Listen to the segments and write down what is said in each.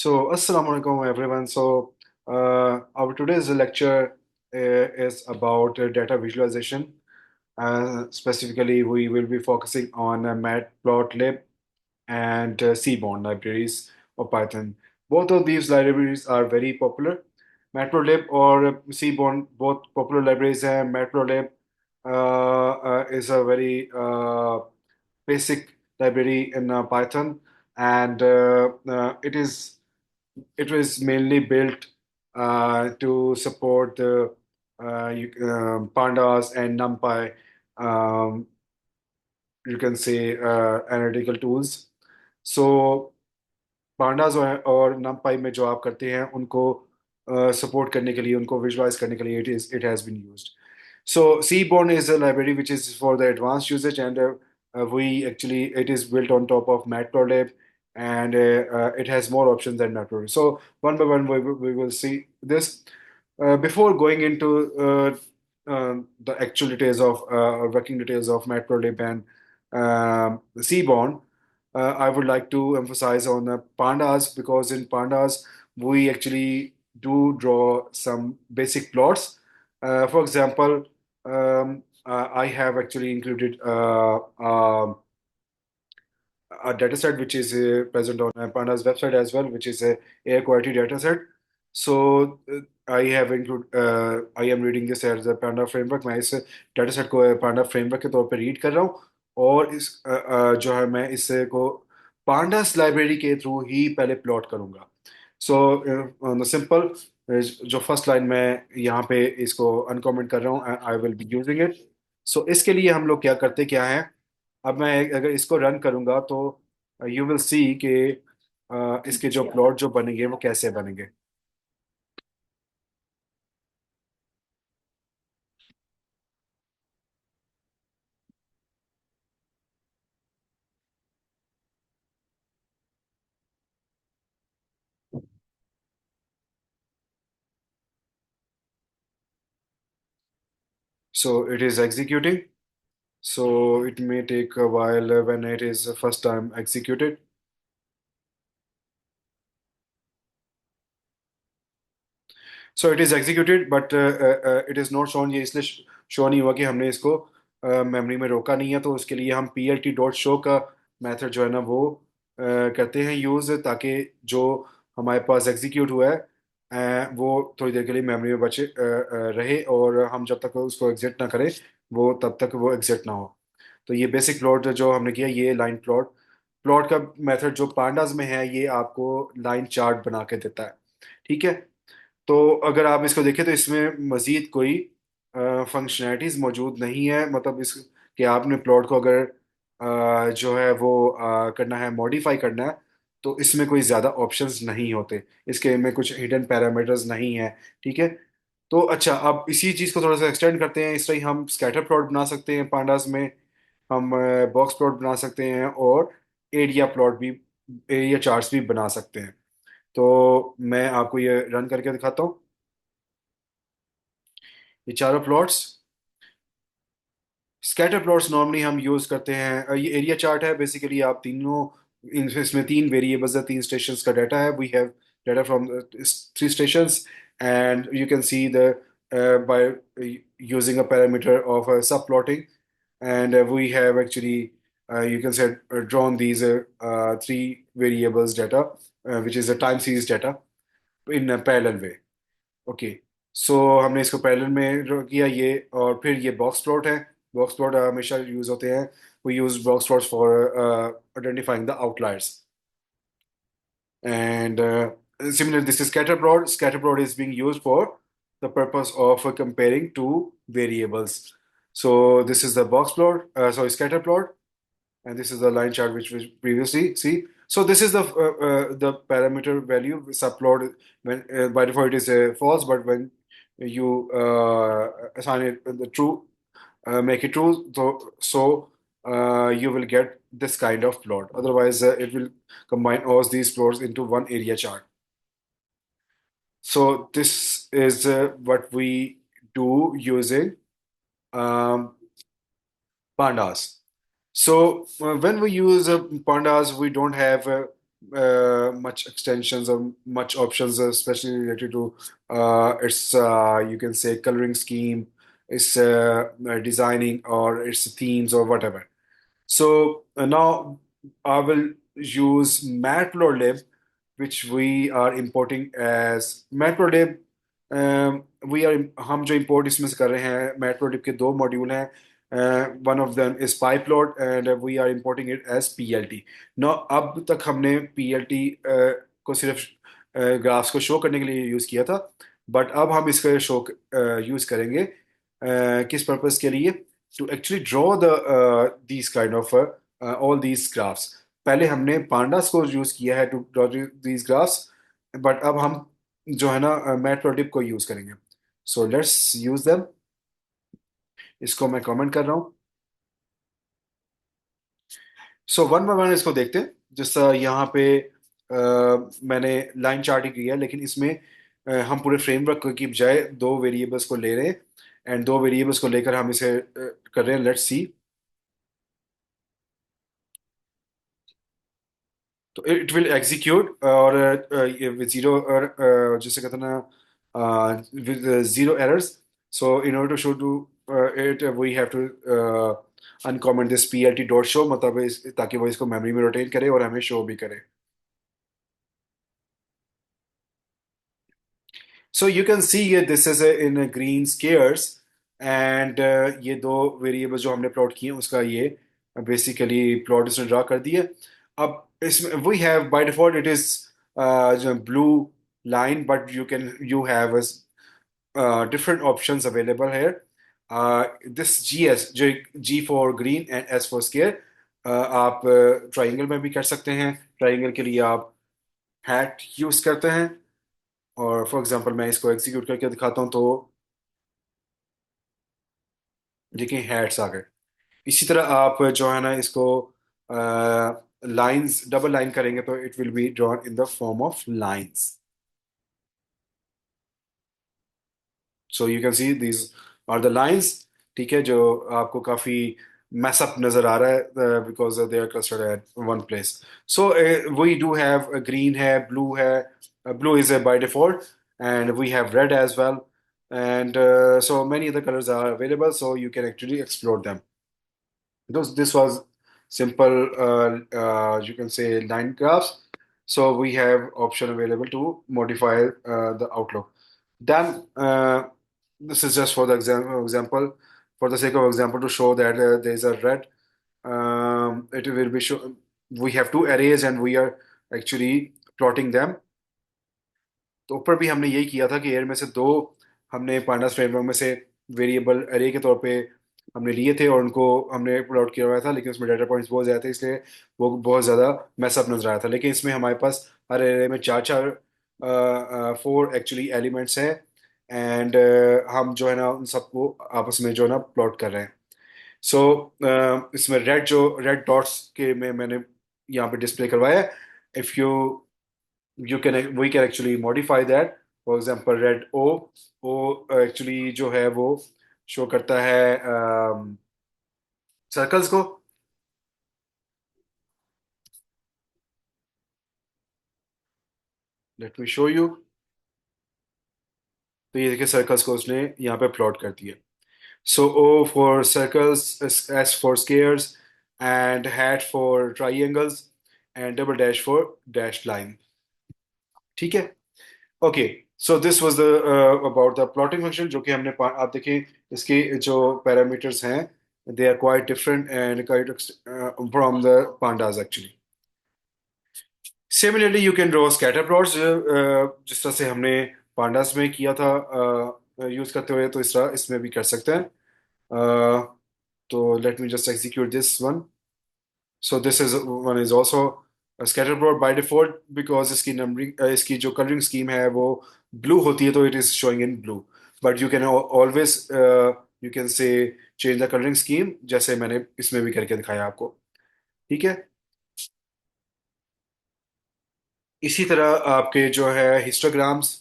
Assalamu alaikum everyone. Our today's lecture is about data visualization. Specifically, we will be focusing on Matplotlib and Seaborn libraries of Python. Both of these libraries are very popular. Matplotlib or Seaborn, both popular libraries. And Matplotlib is a very basic library in Python, and it was mainly built to support the pandas and NumPy. Um, you can say analytical tools. So pandas और NumPy में जो आप करते हैं उनको support करने के लिए उनको विजुलाइज करने के लिए it has been used. So Seaborn is a library which is for the advanced usage, and we actually it is built on top of Matplotlib, and it has more options than Matplotlib. So one by one we will see this. Before going into the actual details of working details of Matplotlib and Seaborn, I would like to emphasize on pandas, because in pandas we actually do draw some basic plots. For example, I have actually included a data set which is present on Panda's website as well, which is a air quality data set. So I am reading this as a Panda framework. मैं इस data set को Panda framework के तौर पे read कर रहा हूँ, और जो है मैं इससे को Pandas library के थ्रू ही पहले प्लॉट करूँगा. सो सिंपल जो फर्स्ट लाइन में यहाँ पे इसको अनकमेंट कर रहा हूँ, I will be using it. So इसके लिए हम लोग क्या करते क्या है, अब मैं अगर इसको रन करूंगा तो यू विल सी कि इसके जो प्लॉट जो बनेंगे वो कैसे बनेंगे. So it is executing. So it may take a while when it is first time executed. So it is executed, but it is not shown. ये इसलिए शो नहीं हुआ कि हमने इसको मेमोरी में रोका नहीं है. तो उसके लिए हम plt डॉट शो का मेथड जो है ना वो करते हैं यूज, ताकि जो हमारे पास एग्जीक्यूट हुआ है वो थोड़ी देर के लिए मेमोरी में बचे रहे, और हम जब तक उसको एग्जिट ना करें वो तब तक वो एग्जिट ना हो. तो ये बेसिक प्लॉट जो हमने किया, ये लाइन प्लॉट प्लॉट का मेथड जो पांडास में है, ये आपको लाइन चार्ट बना के देता है. ठीक है. तो अगर आप इसको देखें तो इसमें मजीद कोई फंक्शनैलिटीज मौजूद नहीं है. मतलब इस कि आपने प्लॉट को अगर जो है वो करना है, मॉडिफाई करना है, तो इसमें कोई ज़्यादा ऑप्शंस नहीं होते. इसके में कुछ हिडन पैरामीटर्स नहीं है. ठीक है. तो अच्छा, अब इसी चीज़ को थोड़ा सा एक्सटेंड करते हैं. इस तरह हम स्कैटर प्लॉट बना सकते हैं पांडास में, हम बॉक्स प्लॉट बना सकते हैं, और एरिया प्लॉट भी, एरिया चार्ट्स भी बना सकते हैं. तो मैं आपको ये रन करके दिखाता हूँ. ये चारों प्लॉट्स स्कैटर प्लॉट्स नॉर्मली हम यूज करते हैं. ये एरिया चार्ट है. बेसिकली आप तीनों इसमें तीन वेरिएबल्स है, तीन स्टेशंस का डाटा है. We have data from three stations, and you can see the by using a parameter of subplotting, and we have actually you can say drawn these three variables data, which is a time series data in a parallel way. Okay. So हमने इसको parallel में draw किया ये, और फिर ये box plot है. Box plot हमेशा यूज होते हैं. We use box plots for identifying the outliers. And similar, this is scatter plot. Scatter plot is being used for the purpose of comparing two variables. So this is the box plot, sorry, scatter plot, and this is the line chart which we previously see. So this is the parameter value subplot. When by default it is false, but when you assign it the true, make it true, so you will get this kind of plot. Otherwise, it will combine all these plots into one area chart. So this is what we do using um, pandas. So when we use pandas, we don't have much extensions or much options, especially related to its you can say coloring scheme, its designing or its themes or whatever. So now I will use Matplotlib, which we are importing as Matplotlib. We are हम जो import इसमें से कर रहे हैं Matplotlib के दो module हैं. One of them is PyPlot and we are importing it as PLT. Now अब तक हमने PLT को सिर्फ ग्राफ्स को शो करने के लिए यूज़ किया था, बट अब हम इसका शो यूज़ करेंगे किस पर्पस के लिए? To actually draw these kind of all these graphs. पहले हमने pandas को यूज किया है to draw these graphs, but अब हम जो है ना मैटप्लोट्लिब को यूज करेंगे. So let's use them. इसको मैं कमेंट कर रहा हूँ. So वन बाय वन इसको देखते हैं. जैसा यहाँ पे मैंने लाइन चार्ट ही किया है, लेकिन इसमें हम पूरे फ्रेमवर्क की बजाय दो वेरिएबल्स को ले रहे हैं, एंड दो वेरिएबल्स को लेकर हम इसे कर रहे हैं. Let's see. तो इट विल एग्जीक्यूट और विद जीरो, और जैसे कहते हैं ना with zero errors. So in order to show to it we have to uncomment this PLT dot show, मतलब ताकि वो इसको मेमोरी में रोटेट करे और हमें शो भी करे. So you can see this is in a green squares, and ये दो वेरिएबल जो हमने प्लॉट किए उसका ये बेसिकली प्लॉट इसने ड्रा कर दिया. अब इसमें we have by default it is जो blue line, but you have different options available here. This GS जो G for green and S for square, आप ट्राइंगल में भी कर सकते हैं. ट्राइंगल के लिए आप हैट यूज करते हैं, और फॉर एग्जांपल मैं इसको एग्जीक्यूट करके दिखाता हूँ तो देखिए हैट्स आ गए. इसी तरह आप जो है ना इसको लाइंस डबल लाइन करेंगे तो it will be drawn in the form of lines. So you can see these are the lines. ठीक है, जो आपको काफी मैसअप नजर आ रहा है because they are clustered at one place. So we do have green है, ब्लू है. Blue is by default, and we have red as well, and so many other colors are available, so you can actually explore them. This was simple, you can say line graphs. So we have option available to modify the outlook. Then this is just for the example, for the sake of example, to show that there is a red. It will be show. We have two arrays and we are actually plotting them. तो ऊपर भी हमने यही किया था कि air में से दो हमने पांडास फ्रेमवर्क में से वेरिएबल अरे के तौर पे हमने लिए थे, और उनको हमने प्लॉट किया हुआ था, लेकिन उसमें डाटा पॉइंट्स बहुत ज़्यादा थे, इसलिए वो बहुत ज़्यादा मैसअप नजर आया था. लेकिन इसमें हमारे पास हर अरे में चार चार फोर एक्चुअली एलिमेंट्स हैं, एंड हम जो है ना उन सबको आपस में जो है ना प्लॉट कर रहे हैं. सो इसमें रेड डॉट्स के में मैंने यहाँ पे डिस्प्ले करवाया है. If you can we can actually modify that. For example, red O actually जो है वो शो करता है सर्कल्स को. Let me show you. तो ये देखिए सर्कल्स को उसने यहाँ पे प्लॉट कर दिया. So O for circles, S for squares, and hat for triangles, and double dash for dash line. ठीक है. Okay. So this was the about the plotting function, जो कि हमने आप देखिए इसके जो पैरामीटर्स हैं, they are quite different and quite from the pandas actually. Similarly you can draw scatter plots, जिस तरह से हमने pandas में किया था यूज करते हुए, तो इस तरह इसमें भी कर सकते हैं. तो let me just execute this one. So this is one is also a scatter plot by default, because इसकी नंबरिंग इसकी जो कलरिंग स्कीम है वो ब्लू होती है, तो it is showing in blue. But you can always you can say change the colouring scheme, जैसे मैंने इसमें भी करके दिखाया आपको. ठीक है. इसी तरह आपके जो है हिस्टोग्राम्स.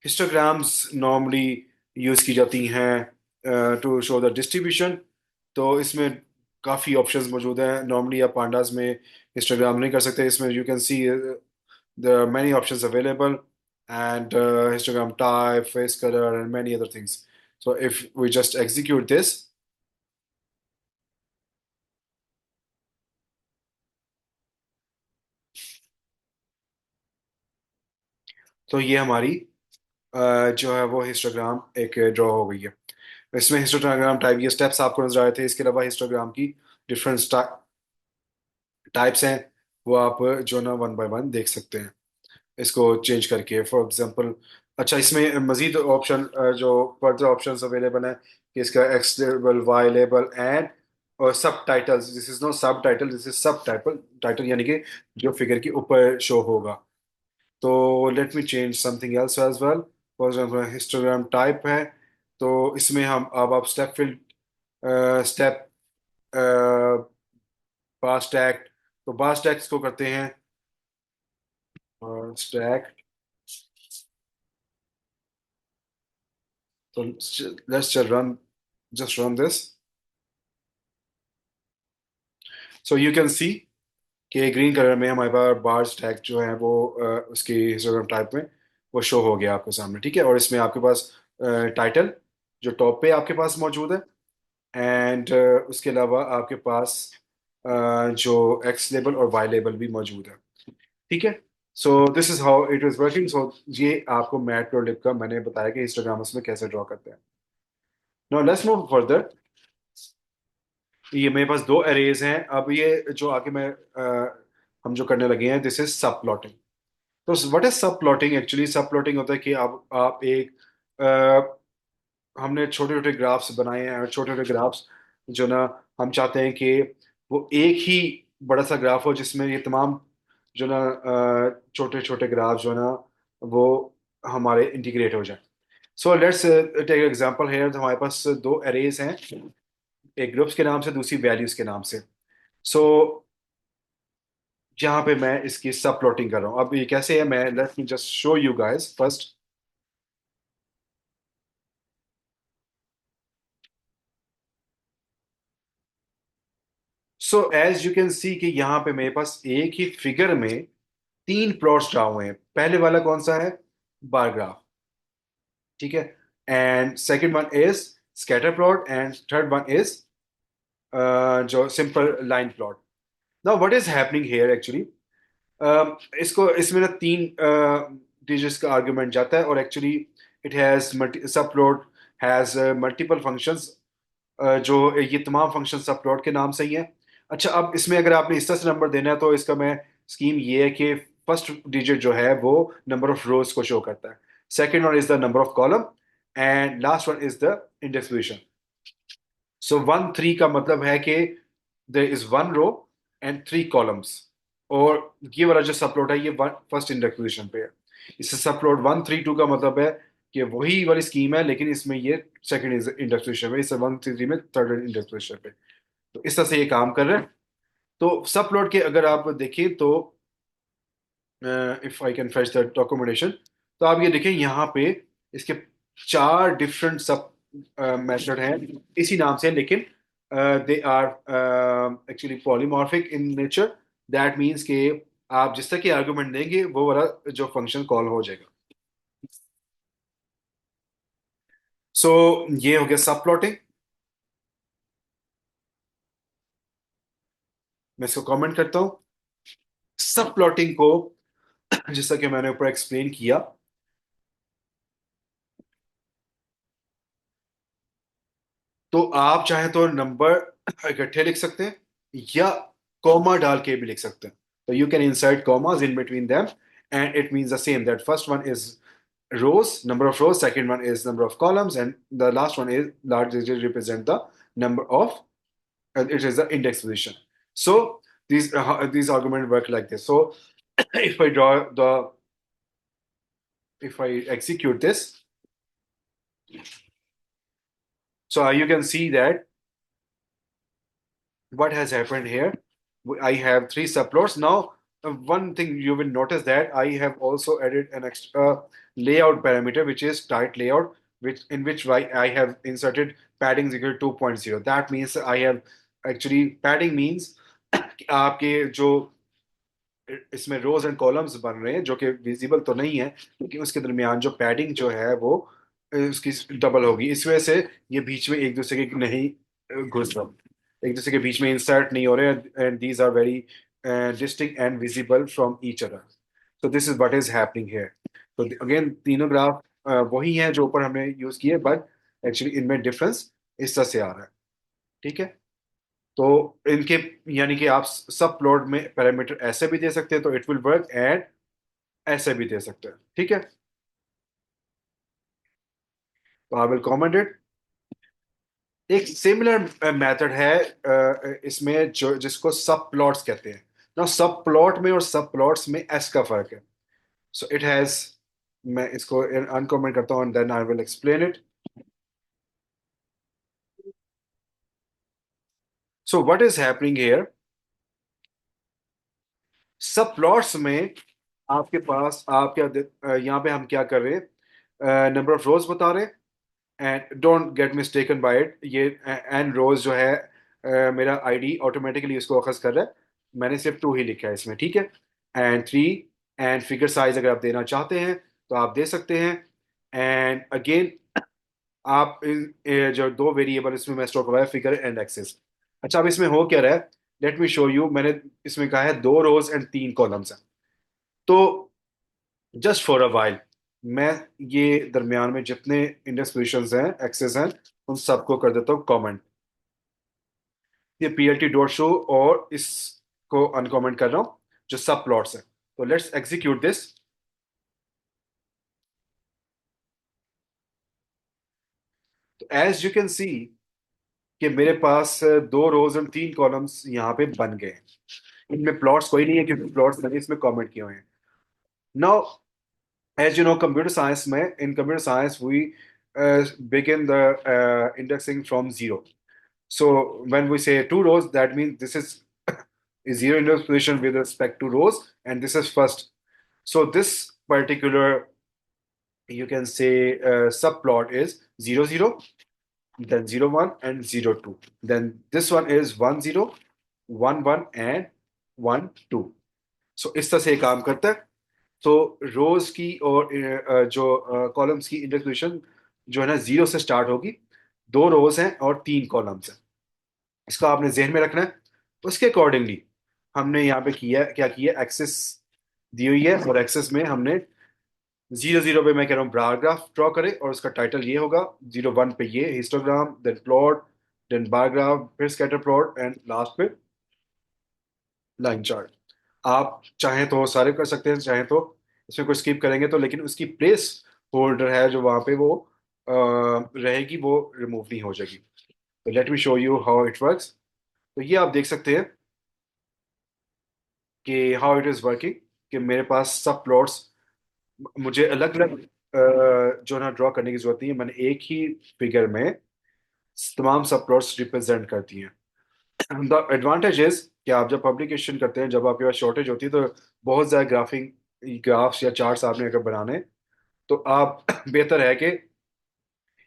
हिस्टोग्राम्स नॉर्मली यूज की जाती हैं टू शो द डिस्ट्रीब्यूशन. तो इसमें काफ़ी ऑप्शंस मौजूद हैं। नॉर्मली आप पांडास में हिस्टोग्राम नहीं कर सकते, इसमें you can C there are many options available, and histogram type, face color, and many other things. So if we just execute this, तो ये हमारी जो है वो हिस्टोग्राम एक ड्रॉ हो गई है। इसमें हिस्टोग्राम टाइप ये स्टेप्स आपको नजर आए थे। इसके अलावा हिस्टोग्राम की डिफरेंट टाइप्स हैं, वो आप जो ना वन बाय वन देख सकते हैं इसको चेंज करके। फॉर एग्जांपल, अच्छा इसमें मजीद ऑप्शन जो फर्दर ऑप्शंस अवेलेबल हैं कि इसका x label, y label and और subtitles. This is no subtitle, this is subtitle title, यानी कि जो फिगर के ऊपर शो होगा। तो let me change something else as well. For example histogram type है, तो इसमें हम अब आप step fill, step pass tag, तो पास टैग्स को करते हैं स्टैक। तो let's just run this. So you can see कि ग्रीन कलर में हमारे पास बार्स टैग जो है वो उसकी हिस्टोग्राम टाइप में वो शो हो गया आपके सामने, ठीक है। और इसमें आपके पास टाइटल जो टॉप पे आपके पास मौजूद है, एंड उसके अलावा आपके पास जो एक्स लेबल और वाई लेबल भी मौजूद है, ठीक है। So this is how it is working. So ये आपको मैटप्लोलिब का मैंने बताया कि हिस्टोग्राम उसमें कैसे ड्रॉ करते हैं। Now let's move further. ये मेरे पास दो एरेज हैं। अब ये जो आगे मैं हम जो करने लगे हैं, दिस इज सब प्लॉटिंग। तो व्हाट इज सब प्लॉटिंग? एक्चुअली सब प्लॉटिंग होता है कि आप एक हमने छोटे छोटे ग्राफ्स बनाए हैं, और छोटे छोटे ग्राफ्स जो ना हम चाहते हैं कि वो एक ही बड़ा सा ग्राफ हो जिसमें ये तमाम जो ना छोटे छोटे ग्राफ जो ना वो हमारे इंटीग्रेट हो जाए। So let's take example here. तो हमारे पास दो एरेज हैं, एक ग्रुप्स के नाम से, दूसरी वैल्यूज के नाम से। सो जहाँ पे मैं इसकी सब प्लॉटिंग कर रहा हूँ, अब ये कैसे है, मैं let me just show you guys first. So as you can see कि यहाँ पे मेरे पास एक ही फिगर में तीन प्लॉट्स ड्रा हुए हैं। पहले वाला कौन सा है? बार ग्राफ, ठीक है। And second one is scatter plot, and third one is जो simple line plot. Now what is happening here actually, इसको इसमें ना तीन डिजिट्स का आर्गुमेंट जाता है, और एक्चुअली इट हैज सब प्लॉट हैज मल्टीपल फंक्शंस, जो ये तमाम फंक्शन सब प्लॉट के नाम से ही है। अच्छा, अब इसमें अगर आपने इस तरह से नंबर देना है, तो इसका मैं स्कीम ये है कि फर्स्ट डिजिट जो है वो नंबर ऑफ रोज को शो करता है, second one is the number of column, and last one is the index position. So 1 3 का मतलब है कि there is one row and three columns, और ये वाला जो सब प्लॉट है ये फर्स्ट इंडेक्स पोजीशन पे है। इससे सब प्लॉट 1 3 2 का मतलब है कि वही वाली स्कीम है, लेकिन इसमें ये सेकंड इंडेक्स पोजीशन पे, इससे 1 3 3 में थर्ड इंडेक्स पोजीशन पे। तो इस तरह से ये काम कर रहे हैं। तो सब प्लॉट के अगर आप देखें तो if I can fetch the documentation, तो आप ये देखें यहाँ पे इसके चार डिफरेंट सब मेथड हैं इसी नाम से, लेकिन they are actually polymorphic in nature. That means कि आप जिस तरह की आर्गुमेंट देंगे वो वाला जो फंक्शन कॉल हो जाएगा। सो ये हो गया सब प्लॉटिंग। मैं इसको कमेंट करता हूँ। सब प्लॉटिंग को जिस तरह कि मैंने ऊपर एक्सप्लेन किया, तो आप चाहे तो नंबर इकट्ठे लिख सकते हैं, या कॉमा डाल के भी लिख सकते हैं। तो you can insert commas in between them, and it means the same, that first one is rows, number of rows, second one is number of columns, and the last one is large digit represent the number of it is the index position. So these arguments work like this. So if I draw the if I execute this, so you can see that what has happened here. I have three subplots now. One thing you will notice that I have also added an extra layout parameter, which is tight layout, which in which I have inserted padding is equal to 2.0. That means I have actually padding means आपके जो इसमें रोज and columns बन रहे हैं जो कि visible तो नहीं है, क्योंकि उसके दरमियान जो पैडिंग जो है वो उसकी डबल होगी। इस वजह से ये बीच में एक दूसरे के नहीं घुस रहा, एक दूसरे के बीच में इंसर्ट नहीं हो रहे, and these are very distinct and visible from each other. तो this is what is happening here. तो अगेन तीनों ग्राफ वही हैं जो ऊपर हमने यूज किए, बट एक्चुअली इनमें डिफरेंस इस तरह से आ रहा है। ठीक है। तो इनके यानी कि आप सब प्लॉट में पैरामीटर ऐसे भी दे सकते हैं तो इट विल वर्क, एंड ऐसे भी दे सकते हैं। ठीक है। तो आई विल कमेंट इट। एक सिमिलर मेथड है इसमें जो जिसको सब प्लॉट्स कहते हैं ना। सब प्लॉट में और सब प्लॉट्स में एस का फर्क है। सो इट हैज, मैं इसको अनकमेंट करता हूँ and then I will explain it. So what is happening here, subplots में आपके पास आप क्या यहाँ पे हम क्या कर रहे हैं, नंबर ऑफ रोज बता रहे हैं। And don't get mistaken by it, ये एंड रोज जो है मेरा आईडी ऑटोमेटिकली इसको अखज कर रहा है। मैंने सिर्फ 2 ही लिखा है इसमें। ठीक है। एंड 3, एंड फिगर साइज अगर आप देना चाहते हैं तो आप दे सकते हैं। एंड अगेन आप जो 2 वेरिएबल इसमें मैं स्टोर करवाया, फिगर एंड एक्सेस। अच्छा, अब इसमें हो क्या रहा है, लेट मी शो यू। मैंने इसमें कहा है 2 रोज एंड 3 कॉलम्स हैं। तो जस्ट फॉर अ वाइल मैं ये दरमियान में जितने इंडेक्स पोजिशंस हैं, एक्सेस हैं, उन सबको कर देता हूँ कमेंट। ये पीएलटी डॉट शो और इसको अनकमेंट कर रहा हूँ जो सब प्लॉट्स हैं। तो लेट्स एग्जीक्यूट दिस। तो एज यू कैन सी कि मेरे पास 2 रोज और 3 कॉलम्स यहाँ पे बन गए हैं। इनमें प्लॉट्स कोई नहीं है क्योंकि प्लॉट्स मैंने इसमें कमेंट किए हुए हैं। Now as you know, computer science में, in computer science we begin the indexing from zero. So when we say 2 rows, that means this is zero index position with respect to rows, and this is first. So this particular, you can say, subplot is 0 0, then 0 1, and 0 2. Then this one is 1 0, 1 1, and 1 2. So इस तरह से ये काम करता है। तो रोज की और जो कॉलम्स की इंडेक्स पोजीशन जो है ना, 0 से स्टार्ट होगी। 2 रोज हैं और 3 कॉलम्स हैं। इसको आपने जहन में रखना है। उसके अकॉर्डिंगली हमने यहाँ पे किया क्या किया, एक्सेस दी हुई है, और एक्सेस में हमने 0 0 पे मैं कह रहा हूँ बार ग्राफ ड्रॉ करे, और उसका टाइटल ये होगा। 0 1 पे ये histogram, then plot, then bar graph, फिर स्कैटर प्लॉट, एंड लास्ट पे लाइन चार्ट। आप चाहें तो सारे कर सकते हैं, चाहें तो इसमें कोई स्किप करेंगे तो, लेकिन उसकी प्लेस होल्डर है जो वहां पे वो रहेगी, वो रिमूव नहीं हो जाएगी। तो let me show you how it works. तो ये आप देख सकते हैं कि हाउ इट इज वर्किंग, कि मेरे पास सब प्लॉट्स, मुझे अलग अलग जो ना ड्रॉ करने की जरूरत नहीं है। मैंने एक ही फिगर में तमाम सब प्लॉट्स रिप्रेजेंट करती हैं। द एडवांटेज इज कि आप जब पब्लिकेशन करते हैं, जब आपके पास शॉर्टेज होती है, तो बहुत ज़्यादा ग्राफ्स या चार्ट्स आपने अगर बनाने, तो आप बेहतर है कि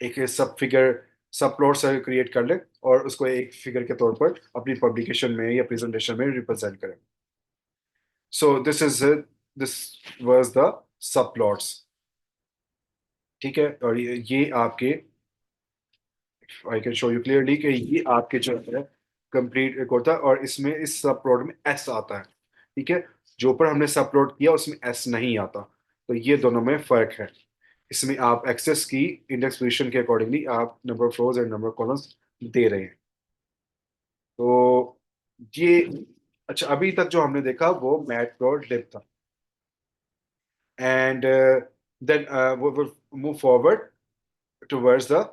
एक सब फिगर, सब प्लॉट्स क्रिएट कर लें और उसको एक फिगर के तौर पर अपनी पब्लिकेशन में या प्रेजेंटेशन में रिप्रेजेंट करें। सो this was the sub plots. ठीक है। और ये आपके, I can show you clearly कि ये आपके जो है कंप्लीट एक होता है, और इसमें इस सब प्लॉट में एस आता है। ठीक है। जो ऊपर हमने सब प्लॉट किया उसमें एस नहीं आता। तो ये दोनों में फर्क है। इसमें आप एक्सेस की इंडेक्स पोजीशन के अकॉर्डिंगली आप number of rows and number of columns दे रहे हैं। तो ये, अच्छा, अभी तक जो हमने देखा वो मैट प्लॉट लिब था। एंड देन वो will move forward towards the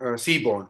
C bond.